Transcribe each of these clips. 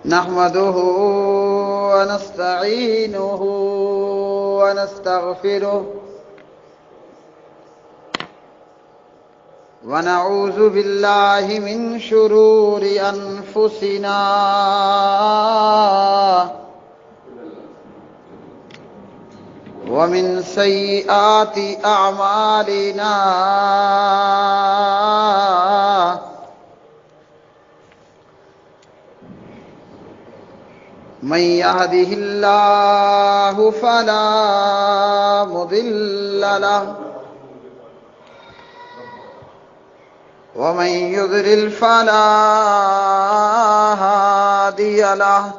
نحمده ونستعينه ونستغفره ونعوذ بالله من شرور أنفسنا ومن سيئات أعمالنا من يهده الله فلا مضل له ومن يضلل فلا هادي له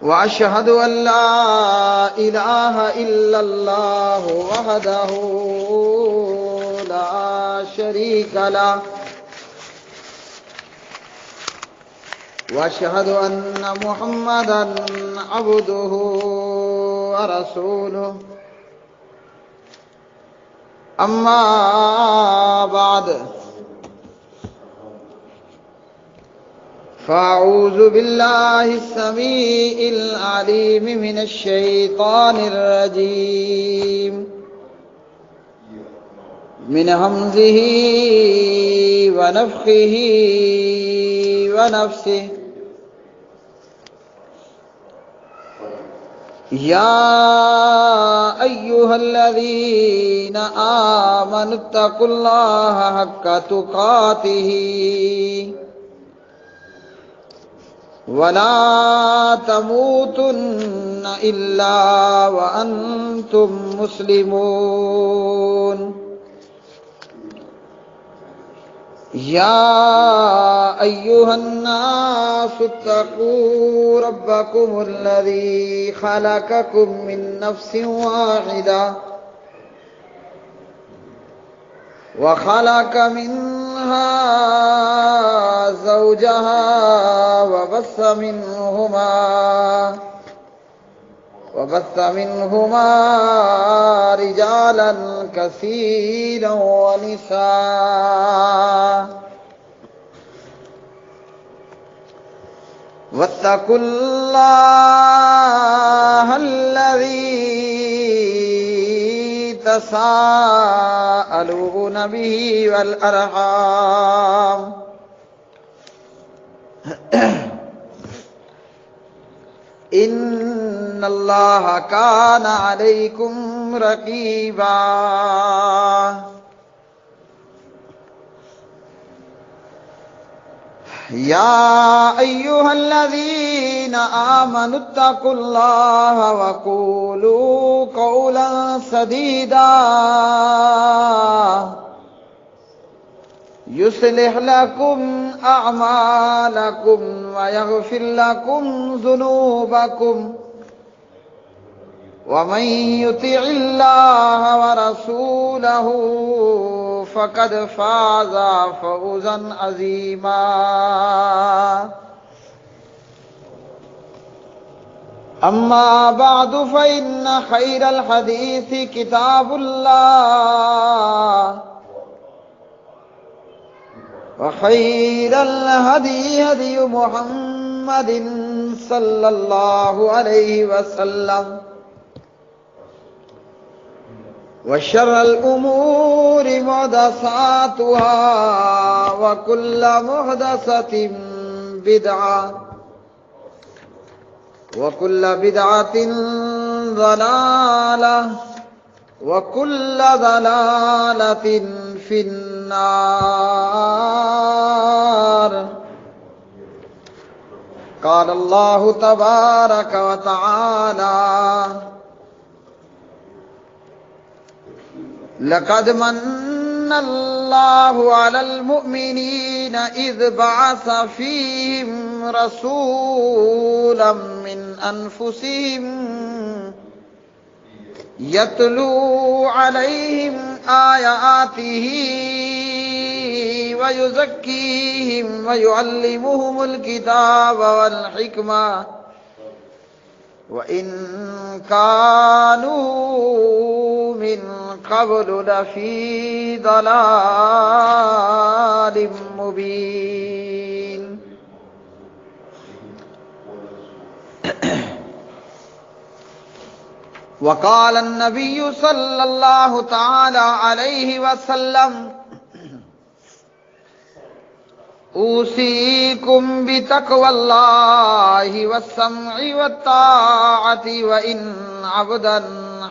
وأشهد أن لا إله إلا الله وحده لا شريك له وأشهد أن محمدًا عبده ورسوله أما بعد فأعوذ بالله السميع العليم من الشيطان الرجيم من همزه ونفخه ونفسه يا أيها الذين آمنوا اتقوا الله حق تقاته ولا تموتن إلا وأنتم مسلمون يا أيها الناس اتقوا ربكم الذي خلقكم من نفس واحدة وخلق منها زوجها وبث منهما رجالا كثيرا ونساء واتقوا الله الذي تساءلون به والأرحام إن الله كان عليكم رقيبا يا أيها الذين آمنوا اتقوا الله وقولوا قولا سديدا يصلح لكم أعمالكم ويغفر لكم ذنوبكم ومن يطع الله ورسوله فقد فاز فوزا عظيما أما بعد فإن خير الحديث كتاب الله وخير الهدي هدي محمد صلى الله عليه وسلم وشر الأمور محدثاتها وكل محدثة بدعة وكل بدعة ضلالة وكل ضلالة في النار. قال الله تبارك وتعالى: لقد من الله على المؤمنين إذ بعث فيهم رسولا من أنفسهم يتلو عليهم آياته ويزكيهم ويعلمهم الكتاب والحكمة وإن كانوا من قبل لفی ضلال مبین۔ وقال النبی صلی اللہ تعالی علیہ وسلم اوصیکم بتقوی اللہ والسمع والطاعۃ وان عبدا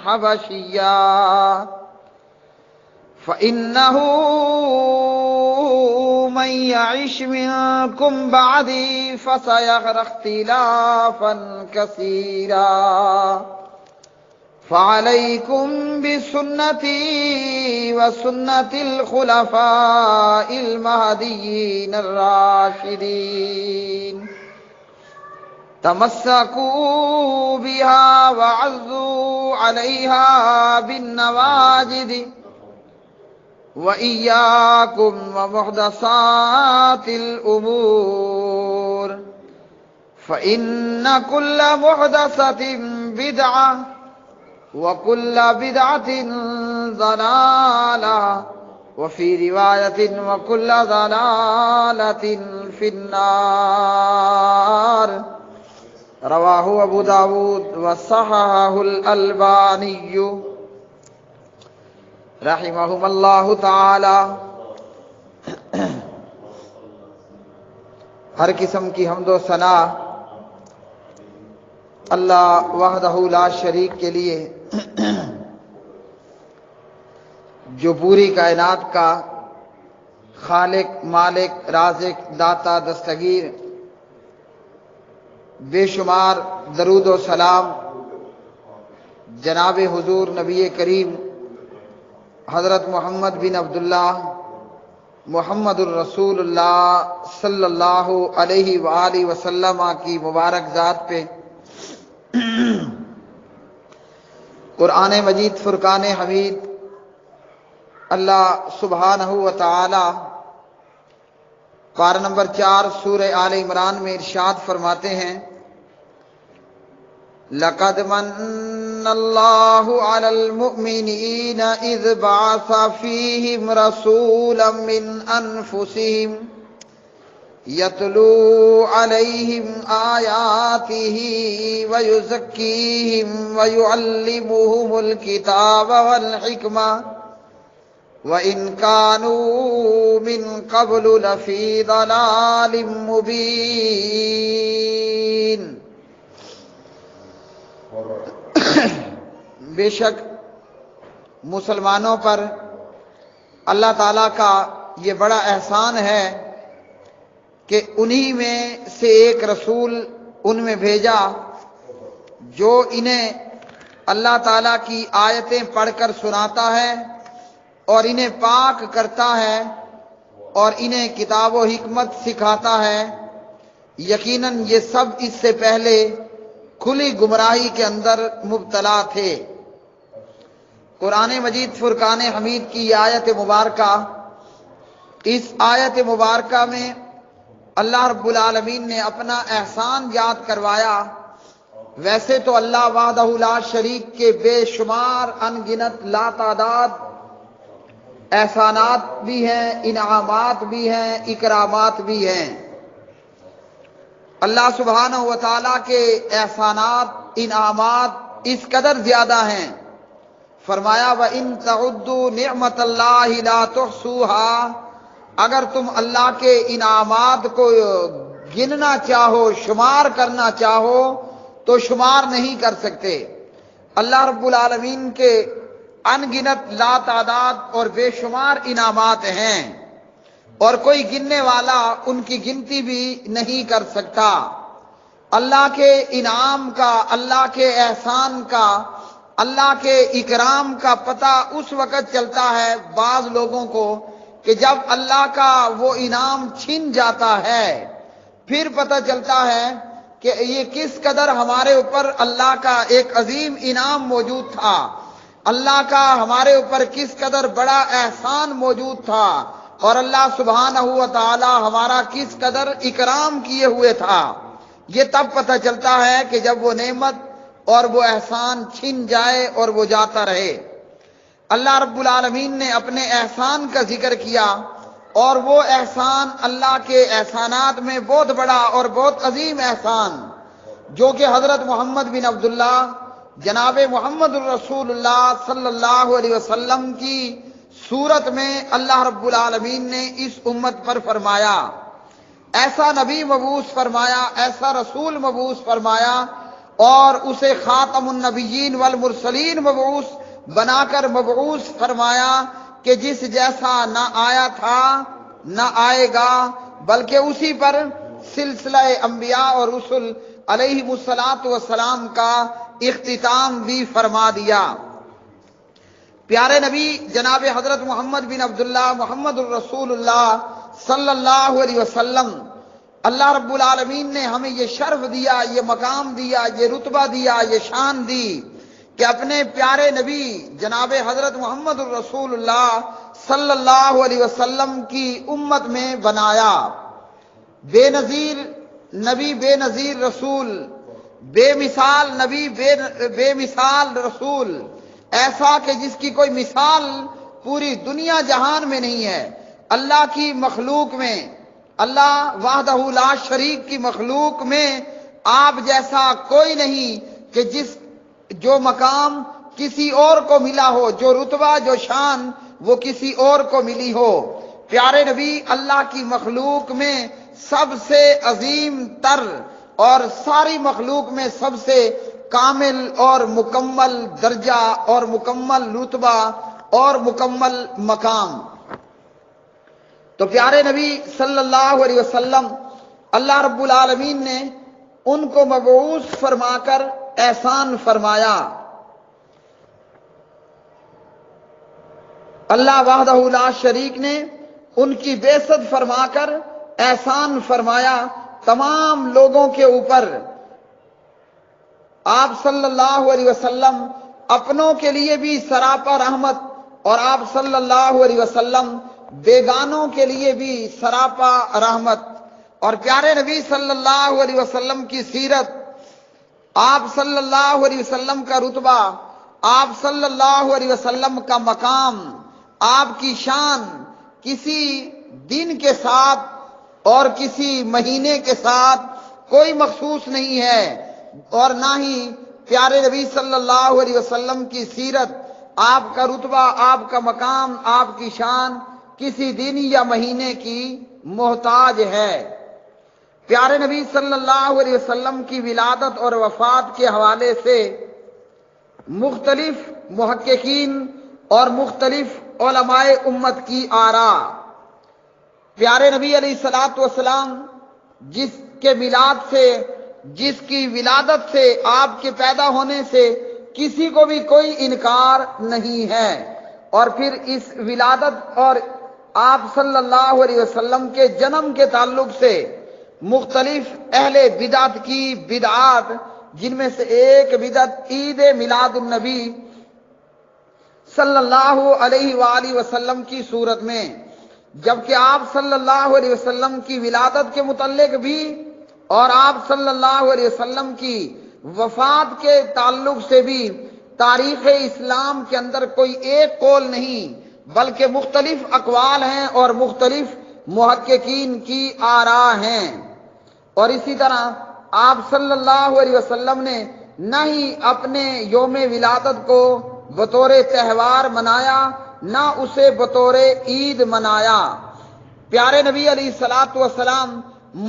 حبشیا فإنه من يعش منكم بعدي فسيرى اختلافا كثيرا فعليكم بسنتي وسنة الخلفاء المهديين الراشدين تمسكوا بها وعضوا عليها بالنواجذ وإياكم ومحدثات الأمور فإن كل محدثة بدعة وكل بدعة ضلالة وفي رواية وكل ضلالة في النار رواہ ابو داود وصححہ الالبانی رحمہم اللہ تعالی۔ ہر قسم کی حمد و ثنا اللہ وحدہ لا شریک کے لیے جو پوری کائنات کا خالق، مالک، رازق، داتا، دستگیر، بے شمار درود و سلام جناب حضور نبی کریم حضرت محمد بن عبداللہ محمد الرسول اللہ صلی اللہ علیہ وآلہ وسلم کی مبارک ذات پہ قرآن مجید فرقان حمید اللہ سبحانہ و تعالی پارہ نمبر 4 سورہ آل عمران میں ارشاد فرماتے ہیں لَقَدْ مَنَّ اللَّهُ عَلَى الْمُؤْمِنِينَ إِذْ بَعَثَ فِيهِمْ رَسُولًا مِّنْ أَنفُسِهِمْ يَتْلُو عَلَيْهِمْ آيَاتِهِ وَيُزَكِّيهِمْ وَيُعَلِّمُهُمُ الْكِتَابَ وَالْحِكْمَةَ وَإِنْ كَانُوا مِنْ قَبْلُ لَفِي ضَلَالٍ مُبِينٍ۔ بے شک مسلمانوں پر اللہ تعالیٰ کا یہ بڑا احسان ہے کہ انہی میں سے ایک رسول ان میں بھیجا جو انہیں اللہ تعالیٰ کی آیتیں پڑھ کر سناتا ہے اور انہیں پاک کرتا ہے اور انہیں کتاب و حکمت سکھاتا ہے۔ یقیناً یہ سب اس سے پہلے کھلی گمراہی کے اندر مبتلا تھے۔ قرآن مجید فرقان حمید کی یہ آیت مبارکہ، اس آیت مبارکہ میں اللہ رب العالمین نے اپنا احسان یاد کروایا۔ ویسے تو اللہ وحدہ لا شریک کے بے شمار ان گنت لا تعداد احسانات بھی ہیں، انعامات بھی ہیں، اکرامات بھی ہیں۔ اللہ سبحانہ و تعالیٰ کے احسانات، انعامات اس قدر زیادہ ہیں، فرمایا وَإِن تَعُدُّوا نِعْمَةَ اللَّهِ لَا تُحْصُوهَا، اگر تم اللہ کے انعامات کو گننا چاہو، شمار کرنا چاہو تو شمار نہیں کر سکتے۔ اللہ رب العالمین کے ان گنت لا تعداد اور بے شمار انعامات ہیں اور کوئی گننے والا ان کی گنتی بھی نہیں کر سکتا۔ اللہ کے انعام کا، اللہ کے احسان کا، اللہ کے اکرام کا پتہ اس وقت چلتا ہے بعض لوگوں کو کہ جب اللہ کا وہ انعام چھن جاتا ہے، پھر پتہ چلتا ہے کہ یہ کس قدر ہمارے اوپر اللہ کا ایک عظیم انعام موجود تھا، اللہ کا ہمارے اوپر کس قدر بڑا احسان موجود تھا، اور اللہ سبحانہ و تعالی ہمارا کس قدر اکرام کیے ہوئے تھا۔ یہ تب پتہ چلتا ہے کہ جب وہ نعمت اور وہ احسان چھن جائے اور وہ جاتا رہے۔ اللہ رب العالمین نے اپنے احسان کا ذکر کیا، اور وہ احسان اللہ کے احسانات میں بہت بڑا اور بہت عظیم احسان جو کہ حضرت محمد بن عبداللہ جناب محمد الرسول اللہ صلی اللہ علیہ وسلم کی صورت میں اللہ رب العالمین نے اس امت پر فرمایا، ایسا نبی مبعوث فرمایا، ایسا رسول مبعوث فرمایا، اور اسے خاتم النبیین والمرسلین مبعوث بنا کر مبعوث فرمایا کہ جس جیسا نہ آیا تھا نہ آئے گا، بلکہ اسی پر سلسلہ انبیاء اور رسل علیہم الصلاۃ والسلام کا اختتام بھی فرما دیا۔ پیارے نبی جناب حضرت محمد بن عبداللہ محمد الرسول اللہ صلی اللہ علیہ وسلم، اللہ رب العالمین نے ہمیں یہ شرف دیا، یہ مقام دیا، یہ رتبہ دیا، یہ شان دی کہ اپنے پیارے نبی جناب حضرت محمد الرسول اللہ صلی اللہ علیہ وسلم کی امت میں بنایا۔ بے نظیر نبی، بے نظیر رسول، بے مثال نبی، بے مثال رسول، ایسا کہ جس کی کوئی مثال پوری دنیا جہان میں نہیں ہے۔ اللہ کی مخلوق میں، اللہ وحدہ لا شریک کی مخلوق میں آپ جیسا کوئی نہیں کہ جو مقام کسی اور کو ملا ہو، جو رتبہ، جو شان وہ کسی اور کو ملی ہو۔ پیارے نبی اللہ کی مخلوق میں سب سے عظیم تر اور ساری مخلوق میں سب سے کامل اور مکمل درجہ اور مکمل رتبہ اور مکمل مقام۔ تو پیارے نبی صلی اللہ علیہ وسلم اللہ رب العالمین نے ان کو مبعوث فرما کر احسان فرمایا۔ اللہ وحدہ لا شریک نے ان کی بعثت فرما کر احسان فرمایا تمام لوگوں کے اوپر۔ آپ صلی اللہ علیہ وسلم اپنوں کے لیے بھی سراپا رحمت، اور آپ صلی اللہ علیہ وسلم بیگانوں کے لیے بھی سراپا رحمت۔ اور پیارے نبی صلی اللہ علیہ وسلم کی سیرت، آپ صلی اللہ علیہ وسلم کا رتبہ، آپ صلی اللہ علیہ وسلم کا مقام، آپ کی شان کسی دن کے ساتھ اور کسی مہینے کے ساتھ کوئی مخصوص نہیں ہے، اور نہ ہی پیارے نبی صلی اللہ علیہ وسلم کی سیرت، آپ کا رتبہ، آپ کا مقام، آپ کی شان کسی دن یا مہینے کی محتاج ہے۔ پیارے نبی صلی اللہ علیہ وسلم کی ولادت اور وفات کے حوالے سے مختلف محققین اور مختلف علماء امت کی آراء۔ پیارے نبی علیہ الصلوۃ والسلام جس کے میلاد سے، جس کی ولادت سے، آپ کے پیدا ہونے سے کسی کو بھی کوئی انکار نہیں ہے، اور پھر اس ولادت اور آپ صلی اللہ علیہ وسلم کے جنم کے تعلق سے مختلف اہل بدعت کی بدعات، جن میں سے ایک بدعت عید میلاد النبی صلی اللہ علیہ وآلہ وسلم کی صورت میں، جبکہ آپ صلی اللہ علیہ وسلم کی ولادت کے متعلق بھی اور آپ صلی اللہ علیہ وسلم کی وفات کے تعلق سے بھی تاریخ اسلام کے اندر کوئی ایک قول نہیں، بلکہ مختلف اقوال ہیں اور مختلف محققین کی آراء ہیں۔ اور اسی طرح آپ صلی اللہ علیہ وسلم نے نہ ہی اپنے یوم ولادت کو بطور تہوار منایا، نہ اسے بطور عید منایا۔ پیارے نبی علیہ الصلوۃ والسلام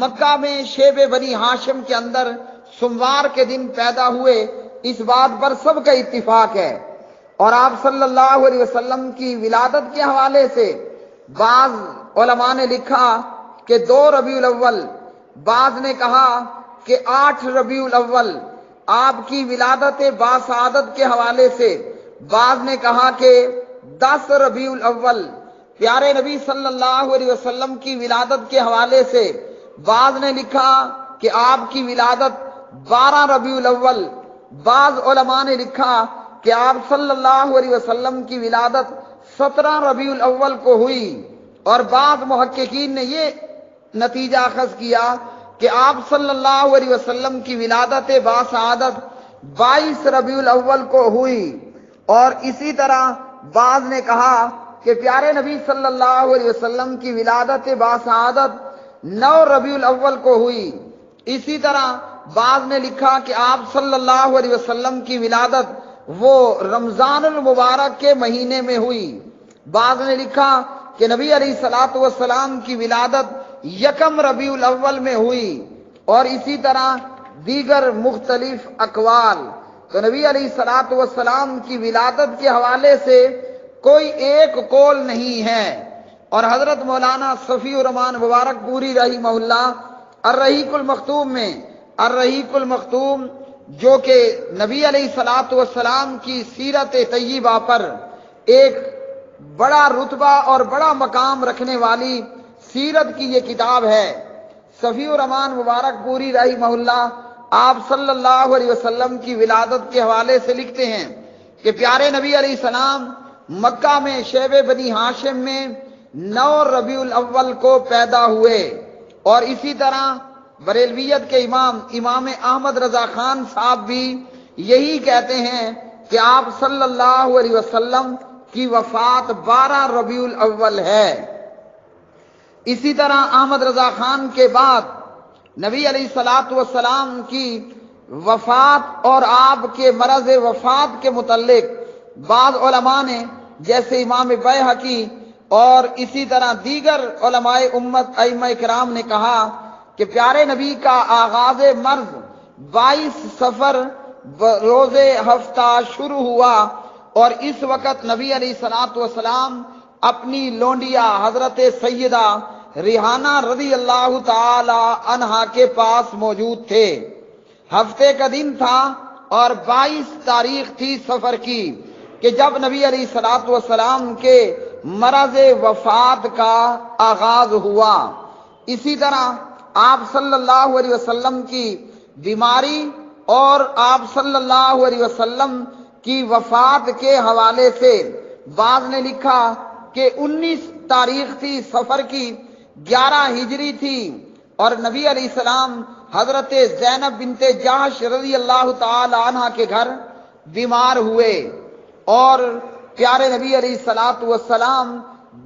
مکہ میں شیب بنی ہاشم کے اندر سوموار کے دن پیدا ہوئے، اس بات پر سب کا اتفاق ہے۔ اور آپ صلی اللہ علیہ وسلم کی ولادت کے حوالے سے بعض علماء نے لکھا کہ 2 ربیع الاول، بعض نے کہا کہ 8 ربیع الاول آپ کی ولادت باسعادت کے حوالے سے، بعض نے کہا کہ 10 ربیع الاول پیارے نبی صلی اللہ علیہ وسلم کی ولادت کے حوالے سے، بعض نے لکھا کہ آپ کی ولادت 12 ربیع الاول، بعض علماء نے لکھا کہ آپ صلی اللہ علیہ وسلم کی ولادت 17 ربیع الاول کو ہوئی، اور بعض محققین نے یہ نتیجہ اخذ کیا کہ آپ صلی اللہ علیہ وسلم کی ولادت باسعادت 22 ربیع الاول کو ہوئی، اور اسی طرح بعض نے کہا کہ پیارے نبی صلی اللہ علیہ وسلم کی ولادت باسعادت 9 ربیع الاول کو ہوئی۔ اسی طرح بعض نے لکھا کہ آپ صلی اللہ علیہ وسلم کی ولادت وہ رمضان المبارک کے مہینے میں ہوئی۔ بعض نے لکھا کہ نبی علیہ الصلوۃ والسلام کی ولادت 1 ربیع الاول میں ہوئی، اور اسی طرح دیگر مختلف اقوال۔ تو نبی علیہ الصلوۃ والسلام کی ولادت کے حوالے سے کوئی ایک قول نہیں ہے، اور حضرت مولانا صفی الرحمن مبارک پوری رحمہ اللہ الرحیق المختوم میں، الرحیق المختوم جو کہ نبی علیہ الصلوۃ والسلام کی سیرت طیبہ پر ایک بڑا رتبہ اور بڑا مقام رکھنے والی سیرت کی یہ کتاب ہے، صفی الرحمن مبارک پوری رحمہ اللہ آپ صلی اللہ علیہ وسلم کی ولادت کے حوالے سے لکھتے ہیں کہ پیارے نبی علیہ السلام مکہ میں شیب بنی ہاشم میں 9 ربیع الاول کو پیدا ہوئے، اور اسی طرح بریلویت کے امام احمد رضا خان صاحب بھی یہی کہتے ہیں کہ آپ صلی اللہ علیہ وسلم کی وفات 12 ربیع الاول ہے۔ اسی طرح احمد رضا خان کے بعد نبی علیہ الصلوۃ والسلام کی وفات اور آپ کے مرض وفات کے متعلق بعض علماء نے جیسے امام بیہقی اور اسی طرح دیگر علماء امت ائمہ کرام نے کہا کہ پیارے نبی کا آغاز مرض 22 صفر روز ہفتہ شروع ہوا، اور اس وقت نبی علیہ الصلوۃ والسلام اپنی لونڈیا حضرت سیدہ ریحانہ رضی اللہ تعالی عنہا کے پاس موجود تھے۔ ہفتے کا دن تھا اور 22 تاریخ تھی سفر کی کہ جب نبی علیہ الصلوۃ والسلام کے مرض وفات کا آغاز ہوا۔ اسی طرح آپ صلی اللہ علیہ وسلم کی بیماری اور آپ صلی اللہ علیہ وسلم کی وفات کے حوالے سے بعض نے لکھا کہ 19 تاریخ تھی سفر کی، 11 ہجری تھی، اور نبی علیہ السلام حضرت زینب بنت جحش رضی اللہ تعالی عنہ کے گھر بیمار ہوئے، اور پیارے نبی علیہ الصلوۃ والسلام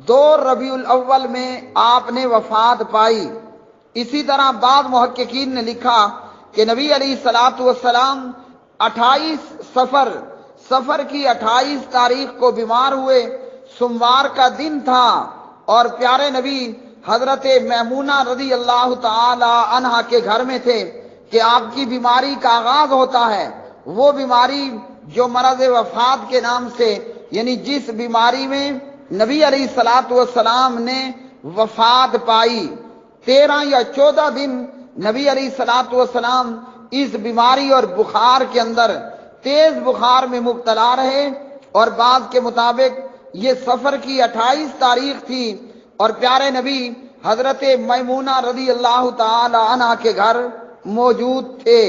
2 ربیع الاول میں آپ نے وفات پائی۔ اسی طرح بعض محققین نے لکھا کہ نبی علیہ الصلوۃ والسلام 28 سفر کی 28 تاریخ کو بیمار ہوئے، سوموار کا دن تھا، اور پیارے نبی حضرت میمونہ رضی اللہ تعالی عنہا کے گھر میں تھے کہ آپ کی بیماری کا آغاز ہوتا ہے، وہ بیماری جو مرض وفات کے نام سے، یعنی جس بیماری میں نبی علیہ الصلوۃ والسلام نے وفات پائی۔ 13 یا 14 دن نبی علیہ الصلوۃ والسلام اس بیماری اور بخار کے اندر تیز بخار میں مبتلا رہے، اور بعض کے مطابق یہ سفر کی 28 تاریخ تھی، اور پیارے نبی حضرت میمونہ رضی اللہ تعالی عنہ کے گھر موجود تھے،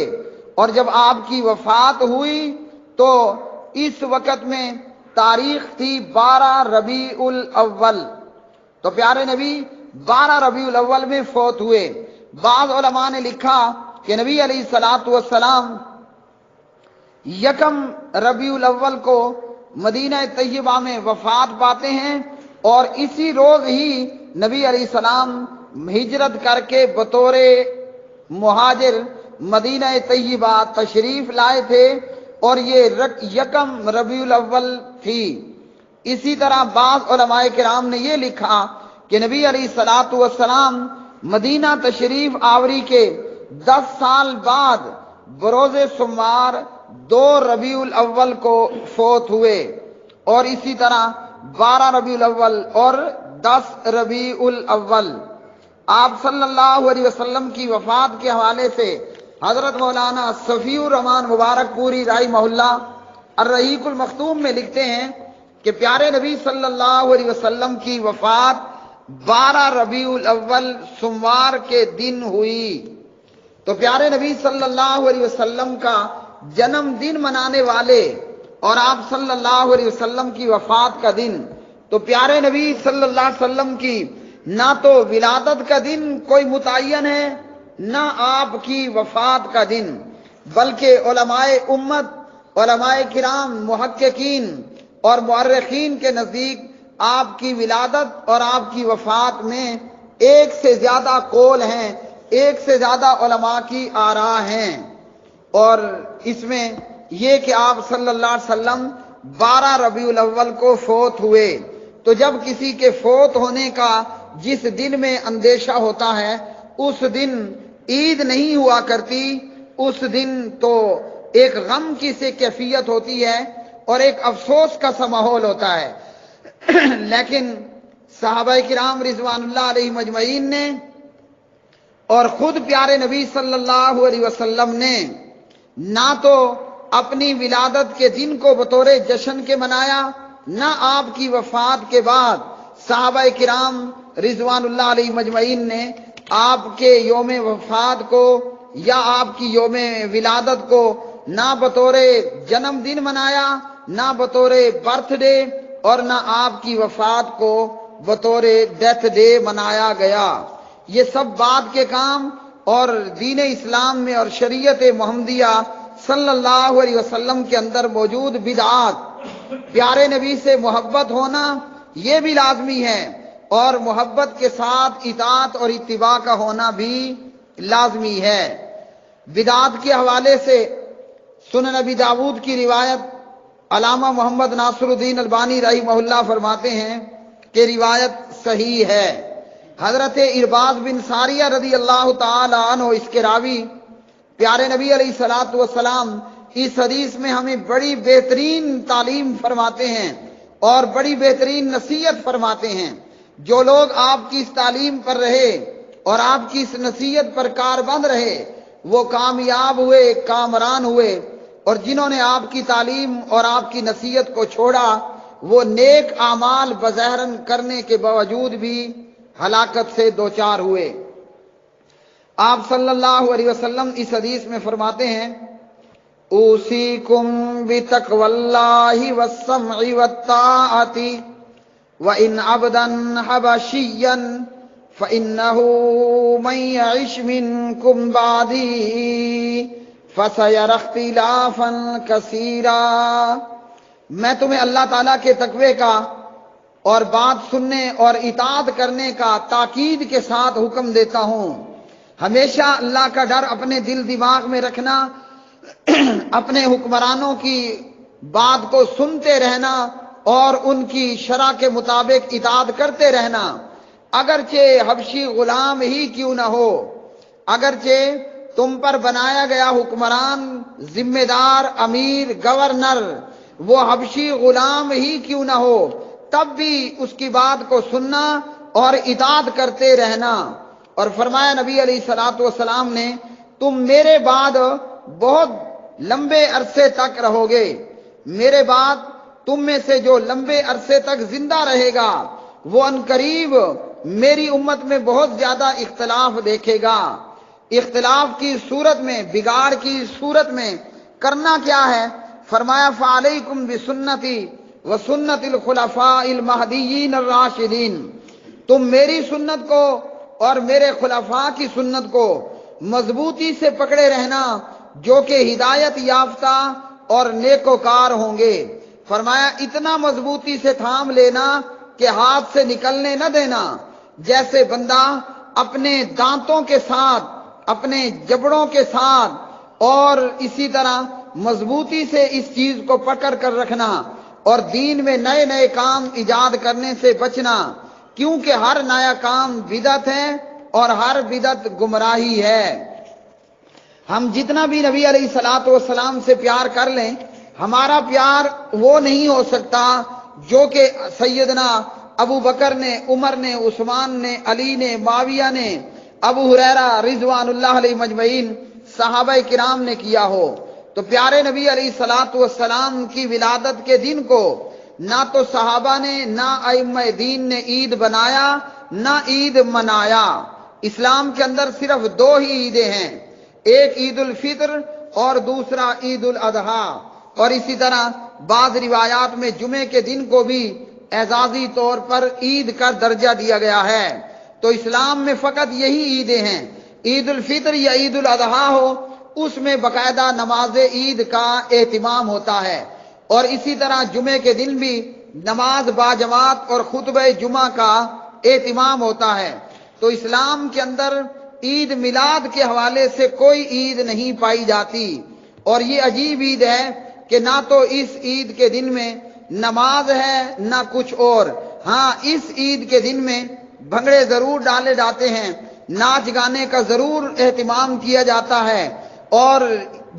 اور جب آپ کی وفات ہوئی تو اس وقت میں تاریخ تھی 12 ربیع الاول، تو پیارے نبی 12 ربیع الاول میں فوت ہوئے۔ بعض علماء نے لکھا کہ نبی علیہ الصلوۃ والسلام 1 ربیع الاول کو مدینہ طیبہ میں وفات پاتے ہیں، اور اسی روز ہی نبی علیہ السلام ہجرت کر کے بطور مہاجر مدینہ طیبہ تشریف لائے تھے، اور یہ 1 ربیع الاول تھی۔ اسی طرح بعض علماء کرام نے یہ لکھا کہ نبی علیہ الصلوۃ والسلام مدینہ تشریف آوری کے 10 سال بعد بروز سوموار 2 ربیع الاول کو فوت ہوئے، اور اسی طرح 12 ربیع الاول اور 10 ربیع الاول۔ آپ صلی اللہ علیہ وسلم کی وفات کے حوالے سے حضرت مولانا صفی الرحمن مبارک پوری رحمہ اللہ الرحیق المختوم میں لکھتے ہیں کہ پیارے نبی صلی اللہ علیہ وسلم کی وفات 12 ربیع الاول سوموار کے دن ہوئی۔ تو پیارے نبی صلی اللہ علیہ وسلم کا جنم دن منانے والے اور آپ صلی اللہ علیہ وسلم کی وفات کا دن، تو پیارے نبی صلی اللہ علیہ وسلم کی نہ تو ولادت کا دن کوئی متعین ہے، نہ آپ کی وفات کا دن، بلکہ علماء امت، علماء کرام، محققین اور مورخین کے نزدیک آپ کی ولادت اور آپ کی وفات میں ایک سے زیادہ قول ہیں، ایک سے زیادہ علماء کی آراء ہیں، اور اس میں یہ کہ آپ صلی اللہ علیہ وسلم 12 ربیع الاول کو فوت ہوئے، تو جب کسی کے فوت ہونے کا جس دن میں اندیشہ ہوتا ہے اس دن عید نہیں ہوا کرتی، اس دن تو ایک غم کی سے کیفیت ہوتی ہے اور ایک افسوس کا سا ماحول ہوتا ہے۔ لیکن صحابہ کرام رضوان اللہ علیہ مجمعین نے اور خود پیارے نبی صلی اللہ علیہ وسلم نے نہ تو اپنی ولادت کے دن کو بطور جشن کے منایا، نہ آپ کی وفات کے بعد صحابہ کرام رضوان اللہ علیہ مجمعین نے آپ کے یوم وفات کو یا آپ کی یوم ولادت کو نہ بطور جنم دن منایا، نہ بطور برتھ ڈے، اور نہ آپ کی وفات کو بطور ڈیتھ ڈے منایا گیا۔ یہ سب بعد کے کام اور دین اسلام میں اور شریعت محمدیہ صلی اللہ علیہ وسلم کے اندر موجود بدعات، پیارے نبی سے محبت ہونا یہ بھی لازمی ہے، اور محبت کے ساتھ اطاعت اور اتباع کا ہونا بھی لازمی ہے۔ بدعات کے حوالے سے سنن ابی داؤد کی روایت علامہ محمد ناصر الدین البانی رحمہ اللہ فرماتے ہیں کہ روایت صحیح ہے۔ حضرت ارباز بن ساریہ رضی اللہ تعالی عنہ اس کے راوی پیارے نبی علیہ الصلوۃ والسلام اس حدیث میں ہمیں بڑی بہترین تعلیم فرماتے ہیں اور بڑی بہترین نصیحت فرماتے ہیں۔ جو لوگ آپ کی اس تعلیم پر رہے اور آپ کی اس نصیحت پر کاربند رہے وہ کامیاب ہوئے، کامران ہوئے، اور جنہوں نے آپ کی تعلیم اور آپ کی نصیحت کو چھوڑا وہ نیک اعمال بظاہراً کرنے کے باوجود بھی ہلاکت سے دوچار ہوئے۔ آپ صلی اللہ علیہ وسلم اس حدیث میں فرماتے ہیں اوصیکم بتقوی اللہ والسمع والطاعۃ وان عبدا حبشیا فانه من يعش منکم بعدی فسيرى اختلافا کثیرا۔ میں تمہیں اللہ تعالیٰ کے تقوی کا اور بات سننے اور اطاعت کرنے کا تاکید کے ساتھ حکم دیتا ہوں۔ ہمیشہ اللہ کا ڈر اپنے دل دماغ میں رکھنا، اپنے حکمرانوں کی بات کو سنتے رہنا اور ان کی شرع کے مطابق اطاعت کرتے رہنا، اگرچہ حبشی غلام ہی کیوں نہ ہو، اگرچہ تم پر بنایا گیا حکمران، ذمہ دار، امیر، گورنر وہ حبشی غلام ہی کیوں نہ ہو، تب بھی اس کی بات کو سننا اور اطاعت کرتے رہنا۔ اور فرمایا نبی علیہ الصلوۃ والسلام نے تم میرے بعد بہت لمبے عرصے تک رہو گے، میرے بعد تم میں سے جو لمبے عرصے تک زندہ رہے گا وہ عنقریب میری امت میں بہت زیادہ اختلاف دیکھے گا۔ اختلاف کی صورت میں، بگاڑ کی صورت میں کرنا کیا ہے؟ فرمایا فعلیکم بسنتی وسنت الخلفاء المہدیین الراشدین، تم میری سنت کو اور میرے خلفاء کی سنت کو مضبوطی سے پکڑے رہنا جو کہ ہدایت یافتہ اور نیکوکار ہوں گے۔ فرمایا اتنا مضبوطی سے تھام لینا کہ ہاتھ سے نکلنے نہ دینا، جیسے بندہ اپنے دانتوں کے ساتھ، اپنے جبڑوں کے ساتھ، اور اسی طرح مضبوطی سے اس چیز کو پکڑ کر رکھنا، اور دین میں نئے نئے کام ایجاد کرنے سے بچنا، کیونکہ ہر نیا کام بدعت ہے اور ہر بدعت گمراہی ہے۔ ہم جتنا بھی نبی علیہ الصلوۃ والسلام سے پیار کر لیں، ہمارا پیار وہ نہیں ہو سکتا جو کہ سیدنا ابو بکر نے، عمر نے، عثمان نے، علی نے، معاویہ نے، ابو ہریرہ رضوان اللہ علیہ مجمعین صحابہ کرام نے کیا ہو۔ تو پیارے نبی علیہ الصلوۃ والسلام کی ولادت کے دن کو نہ تو صحابہ نے، نہ ائمہ دین نے عید بنایا، نہ عید منایا۔ اسلام کے اندر صرف دو ہی عیدیں ہیں، ایک عید الفطر اور دوسرا عید الاضحیٰ، اور اسی طرح بعض روایات میں جمعے کے دن کو بھی اعزازی طور پر عید کا درجہ دیا گیا ہے۔ تو اسلام میں فقط یہی عیدیں ہیں، عید الفطر یا عید الاضحیٰ ہو، اس میں باقاعدہ نماز عید کا اہتمام ہوتا ہے، اور اسی طرح جمعے کے دن بھی نماز باجماعت اور خطبہ جمعہ کا اہتمام ہوتا ہے۔ تو اسلام کے اندر عید میلاد کے حوالے سے کوئی عید نہیں پائی جاتی، اور یہ عجیب عید ہے کہ نہ تو اس عید کے دن میں نماز ہے نہ کچھ اور۔ ہاں، اس عید کے دن میں بھنگڑے ضرور ڈالے جاتے ہیں، ناچ گانے کا ضرور اہتمام کیا جاتا ہے، اور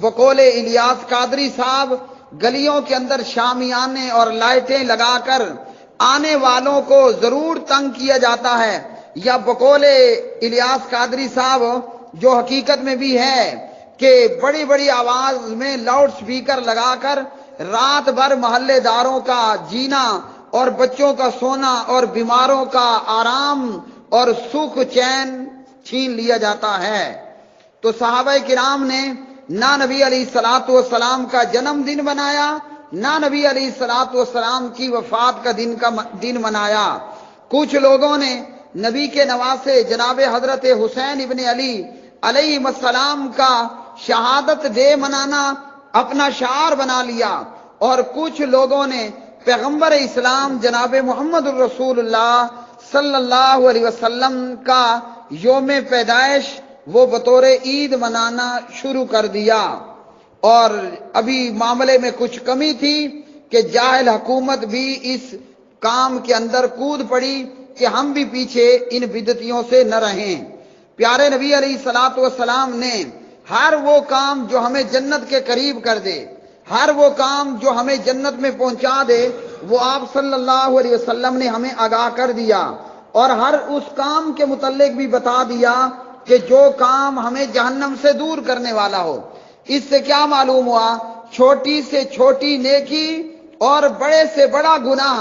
بقول الیاس قادری صاحب گلیوں کے اندر شامیانے اور لائٹیں لگا کر آنے والوں کو ضرور تنگ کیا جاتا ہے، یا بقول الیاس قادری صاحب جو حقیقت میں بھی ہے کہ بڑی بڑی آواز میں لاؤڈ سپیکر لگا کر رات بھر محلے داروں کا جینا اور بچوں کا سونا اور بیماروں کا آرام اور سکھ چین چھین لیا جاتا ہے۔ تو صحابہ کرام نے نہ نبی علیہ الصلوۃ والسلام کا جنم دن منایا، نہ نبی علیہ الصلوۃ والسلام کی وفات کا دن منایا۔ کچھ لوگوں نے نبی کے نواسے جناب حضرت حسین ابن علی علیہ السلام کا شہادت ڈے منانا اپنا شعار بنا لیا، اور کچھ لوگوں نے پیغمبر اسلام جناب محمد الرسول اللہ صلی اللہ علیہ وسلم کا یوم پیدائش وہ بطور عید منانا شروع کر دیا۔ اور ابھی معاملے میں کچھ کمی تھی کہ جاہل حکومت بھی اس کام کے اندر کود پڑی کہ ہم بھی پیچھے ان بدعتیوں سے نہ رہیں۔ پیارے نبی علیہ الصلوۃ والسلام نے ہر وہ کام جو ہمیں جنت کے قریب کر دے، ہر وہ کام جو ہمیں جنت میں پہنچا دے، وہ آپ صلی اللہ علیہ وسلم نے ہمیں آگاہ کر دیا، اور ہر اس کام کے متعلق بھی بتا دیا کہ جو کام ہمیں جہنم سے دور کرنے والا ہو۔ اس سے کیا معلوم ہوا؟ چھوٹی سے چھوٹی نیکی اور بڑے سے بڑا گناہ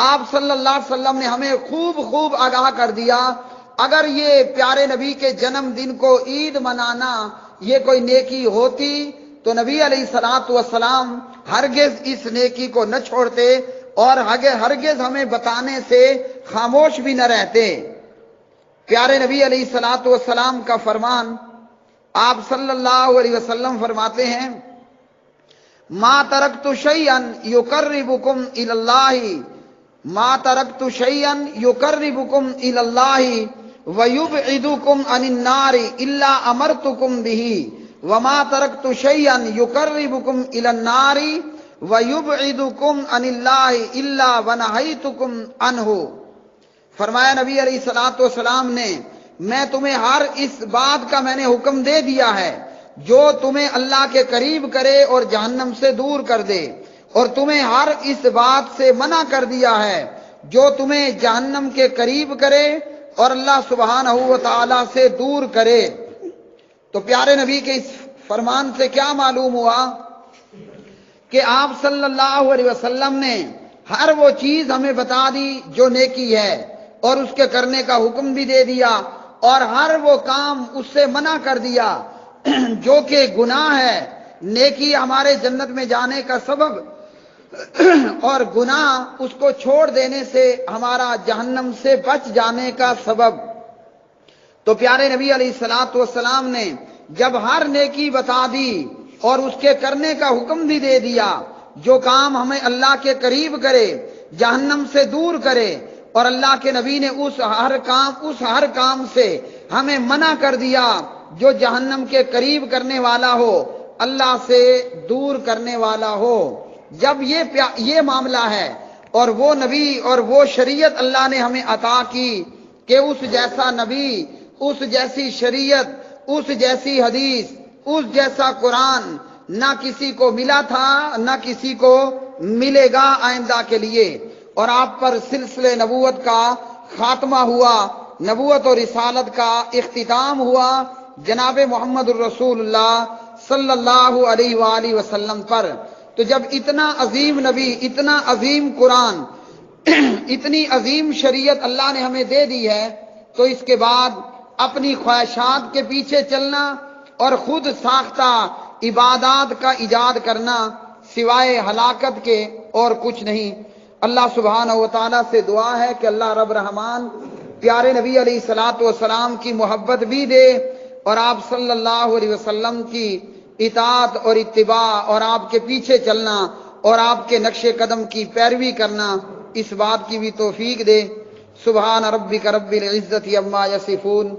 آپ صلی اللہ علیہ وسلم نے ہمیں خوب آگاہ کر دیا۔ اگر یہ پیارے نبی کے جنم دن کو عید منانا یہ کوئی نیکی ہوتی تو نبی علیہ الصلوۃ والسلام ہرگز اس نیکی کو نہ چھوڑتے، اور ہرگز ہمیں بتانے سے خاموش بھی نہ رہتے۔ پیارے نبی علیہ الصلوۃ والسلام کا فرمان، آپ صلی اللہ علیہ وسلم فرماتے ہیں، ما ترکت شیئا یقربکم الی اللہ، ما ترکت شیئا یقربکم الی اللہ ویبعدکم عن النار الا امرتکم بہ، وما ترکت شیئا یقربکم الی النار ویبعدکم عن اللہ الا ونہیتکم عنہ۔ فرمایا نبی علیہ الصلوۃ والسلام نے، میں تمہیں ہر اس بات کا میں نے حکم دے دیا ہے جو تمہیں اللہ کے قریب کرے اور جہنم سے دور کر دے، اور تمہیں ہر اس بات سے منع کر دیا ہے جو تمہیں جہنم کے قریب کرے اور اللہ سبحانہ و تعالی سے دور کرے۔ تو پیارے نبی کے اس فرمان سے کیا معلوم ہوا کہ آپ صلی اللہ علیہ وسلم نے ہر وہ چیز ہمیں بتا دی جو نیکی ہے، اور اس کے کرنے کا حکم بھی دے دیا، اور ہر وہ کام اس سے منع کر دیا جو کہ گناہ ہے، نیکی ہمارے جنت میں جانے کا سبب اور گناہ اس کو چھوڑ دینے سے ہمارا جہنم سے بچ جانے کا سبب۔ تو پیارے نبی علیہ الصلوۃ والسلام نے جب ہر نیکی بتا دی اور اس کے کرنے کا حکم بھی دے دیا، جو کام ہمیں اللہ کے قریب کرے، جہنم سے دور کرے، اور اللہ کے نبی نے اس ہر کام سے ہمیں منع کر دیا جو جہنم کے قریب کرنے والا ہو، اللہ سے دور کرنے والا ہو۔ جب یہ معاملہ ہے، اور وہ نبی اور وہ شریعت اللہ نے ہمیں عطا کی کہ اس جیسا نبی، اس جیسی شریعت، اس جیسی حدیث، اس جیسا قرآن نہ کسی کو ملا تھا نہ کسی کو ملے گا آئندہ کے لیے، اور آپ پر سلسلے نبوت کا خاتمہ ہوا، نبوت اور رسالت کا اختتام ہوا جناب محمد الرسول اللہ صلی اللہ علیہ وآلہ وسلم پر۔ تو جب اتنا عظیم نبی، اتنا عظیم قرآن، اتنی عظیم شریعت اللہ نے ہمیں دے دی ہے، تو اس کے بعد اپنی خواہشات کے پیچھے چلنا اور خود ساختہ عبادات کا ایجاد کرنا سوائے ہلاکت کے اور کچھ نہیں۔ اللہ سبحانہ و تعالیٰ سے دعا ہے کہ اللہ رب رحمان پیارے نبی علیہ الصلوۃ والسلام کی محبت بھی دے، اور آپ صلی اللہ علیہ وسلم کی اطاعت اور اتباع اور آپ کے پیچھے چلنا اور آپ کے نقش قدم کی پیروی کرنا اس بات کی بھی توفیق دے۔ سبحان ربک رب العزت عما یصفون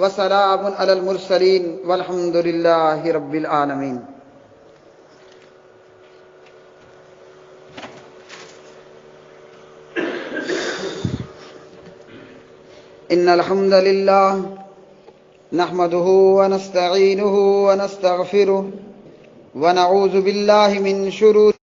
وسلام علی المرسلین والحمد للہ رب العالمین۔ ان الحمد للہ نحمده ونستعینه ونستغفره ونعوذ باللہ من شرور